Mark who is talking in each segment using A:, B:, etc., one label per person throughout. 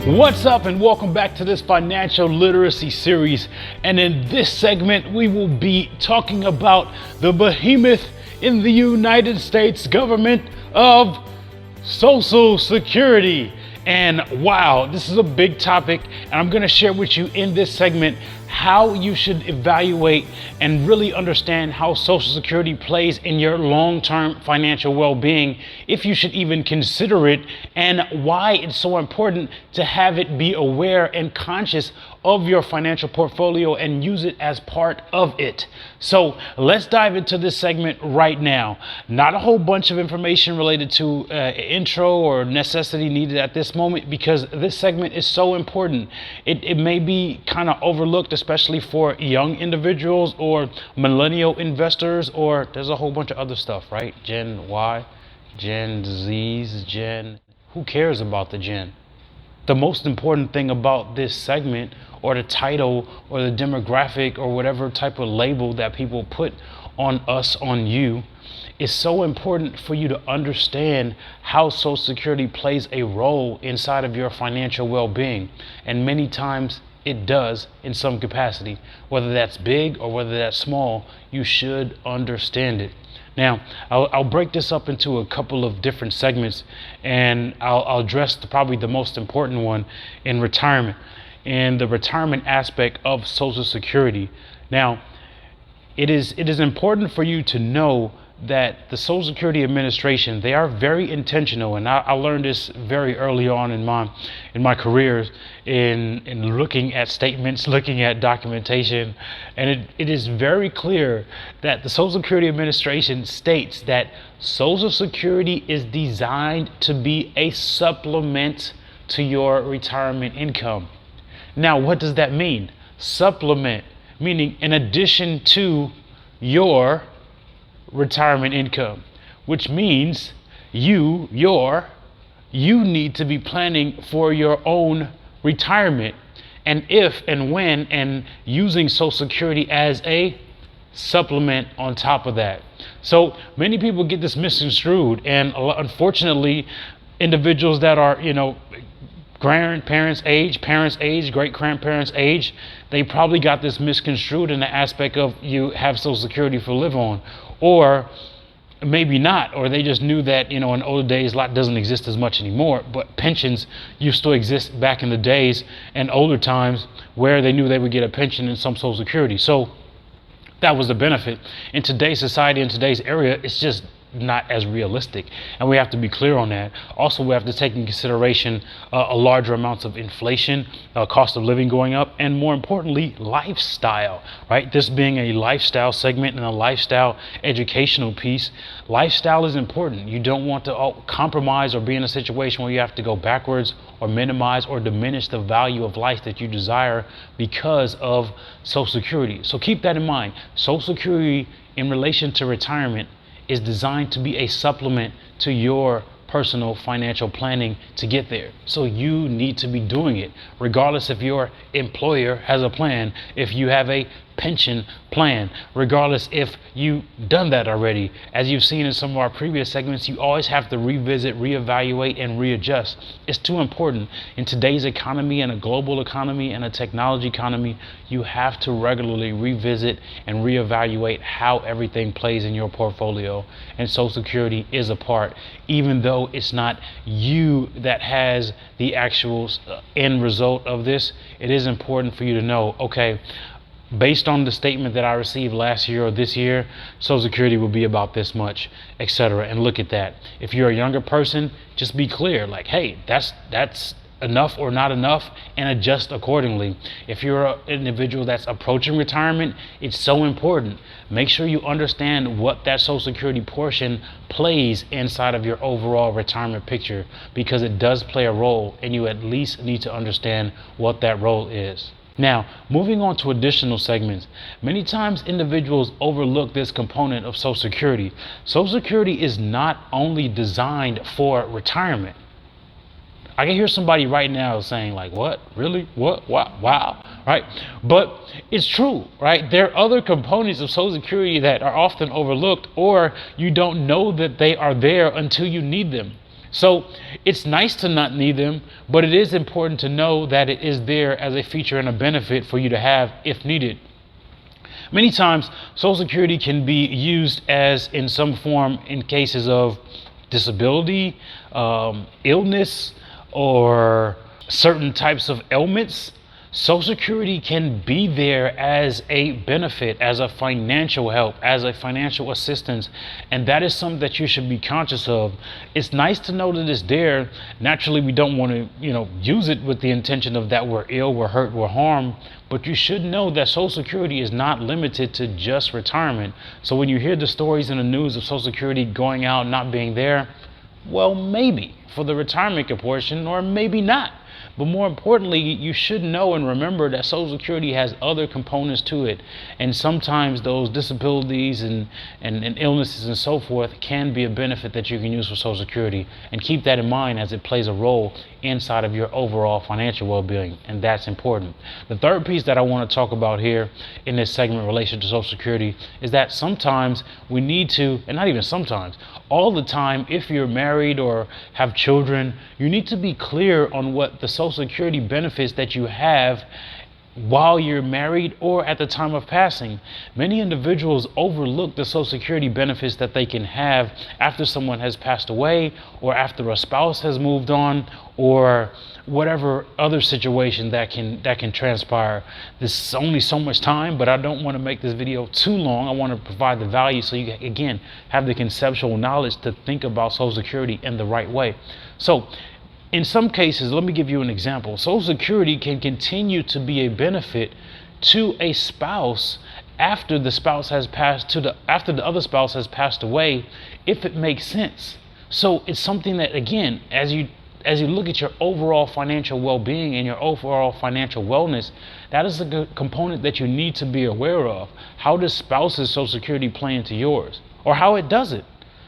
A: What's up, and welcome back to this financial literacy series. And in this segment, we will be talking about the behemoth in the United States government of Social Security. And wow, this is a big topic, and I'm going to share with you in this segment how you should evaluate and really understand how Social Security plays in your long-term financial well-being, if you should even consider it, and why it's so important to have it be aware and conscious of your financial portfolio and use it as part of it. So let's dive into this segment right now. Not a whole bunch of information related to intro or necessity needed at this moment, because this segment is so important. It may be kind of overlooked, especially for young individuals or millennial investors, or there's a whole bunch of other stuff, right? Gen Y, Gen Z's, who cares about the Gen? The most important thing about this segment, or the title, or the demographic, or whatever type of label that people put on us, on you, is so important for you to understand how Social Security plays a role inside of your financial well-being. And many times it does in some capacity. Whether that's big or whether that's small, you should understand it. Now, I'll break this up into a couple of different segments, and I'll address probably the most important one in retirement and the retirement aspect of Social Security. Now, it is important for you to know that the Social Security Administration, they are very intentional, and I learned this very early on in my careers in looking at statements, looking at documentation, and it is very clear that the Social Security Administration states that Social Security is designed to be a supplement to your retirement income. Now, what does that mean? Supplement, meaning in addition to your retirement income, which means you need to be planning for your own retirement, and if and when, and using Social Security as a supplement on top of that. So many people get this misconstrued, and unfortunately individuals that are, grandparents age, parents age, great grandparents age, they probably got this misconstrued in the aspect of you have Social Security for live on, or maybe not, or they just knew that, in older days, a lot doesn't exist as much anymore, but pensions used to exist back in the days and older times where they knew they would get a pension and some Social Security. So that was the benefit. In today's society, in today's area, it's just not as realistic, and we have to be clear on that. Also, we have to take in consideration a larger amounts of inflation, cost of living going up, and more importantly, lifestyle, right? This being a lifestyle segment and a lifestyle educational piece, lifestyle is important. You don't want to compromise or be in a situation where you have to go backwards or minimize or diminish the value of life that you desire because of Social Security. So keep that in mind. Social Security in relation to retirement is designed to be a supplement to your personal financial planning to get there. So you need to be doing it, regardless if your employer has a plan, if you have a pension plan, regardless if you've done that already. As you've seen in some of our previous segments, you always have to revisit, reevaluate, and readjust. It's too important. In today's economy and a global economy and a technology economy, you have to regularly revisit and reevaluate how everything plays in your portfolio. And Social Security is a part, even though it's not you that has the actual end result of this. It is important for you to know, okay, based on the statement that I received last year or this year, Social Security will be about this much, etc. And look at that. If you're a younger person, just be clear, like, hey, that's enough or not enough, and adjust accordingly. If you're an individual that's approaching retirement, it's so important. Make sure you understand what that Social Security portion plays inside of your overall retirement picture, because it does play a role, and you at least need to understand what that role is. Now, moving on to additional segments, many times individuals overlook this component of Social Security. Social Security is not only designed for retirement. I can hear somebody right now saying, like, what? Really? What? Wow. right? But it's true, right? There are other components of Social Security that are often overlooked, or you don't know that they are there until you need them. So it's nice to not need them, but it is important to know that it is there as a feature and a benefit for you to have if needed. Many times, Social Security can be used as in some form in cases of disability, illness, or certain types of ailments. Social Security can be there as a benefit, as a financial help, as a financial assistance, and that is something that you should be conscious of. It's nice to know that it's there. Naturally, we don't want to, use it with the intention of that we're ill, we're hurt, we're harmed, but you should know that Social Security is not limited to just retirement. So when you hear the stories in the news of Social Security going out, not being there, well, maybe for the retirement portion, or maybe not. But more importantly, you should know and remember that Social Security has other components to it. And sometimes those disabilities and illnesses and so forth can be a benefit that you can use for Social Security. And keep that in mind as it plays a role inside of your overall financial well-being. And that's important. The third piece that I want to talk about here in this segment in relation to Social Security is that sometimes we need to, and not even sometimes, all the time, if you're married or have children, you need to be clear on what the Social Security benefits that you have while you're married or at the time of passing. Many individuals overlook the Social Security benefits that they can have after someone has passed away, or after a spouse has moved on, or whatever other situation that can transpire. This is only so much time, but I don't want to make this video too long. I want to provide the value so you again have the conceptual knowledge to think about Social Security in the right way. So in some cases, let me give you an example. Social Security can continue to be a benefit to a spouse after the spouse has passed after the other spouse has passed away, if it makes sense. So it's something that, again, as you look at your overall financial well-being and your overall financial wellness, that is a component that you need to be aware of. How does spouse's Social Security play into yours, or how it doesn't?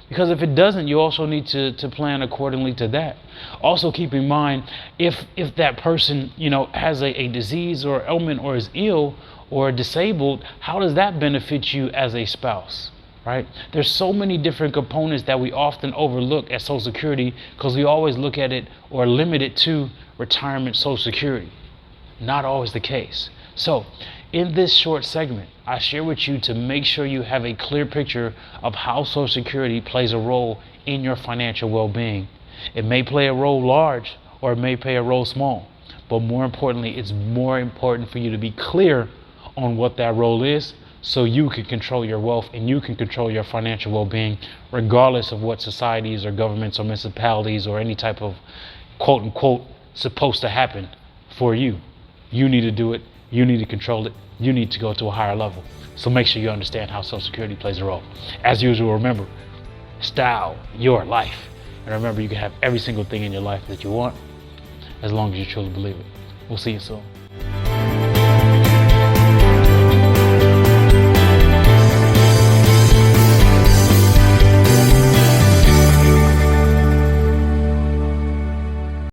A: Because if it doesn't, you also need to plan accordingly to that. Also keep in mind, if that person has a disease or ailment, or is ill or disabled, how does that benefit you as a spouse? Right? There's so many different components that we often overlook at Social Security because we always look at it or limit it to retirement Social Security. Not always the case. So in this short segment, I share with you to make sure you have a clear picture of how Social Security plays a role in your financial well-being. It may play a role large, or it may play a role small, but more importantly, it's more important for you to be clear on what that role is, so you can control your wealth and you can control your financial well-being, regardless of what societies or governments or municipalities or any type of quote unquote supposed to happen for you. You need to do it. You need to control it. You need to go to a higher level. So make sure you understand how Social Security plays a role. As usual, remember, style your life. And remember, you can have every single thing in your life that you want, as long as you truly believe it. We'll see you soon.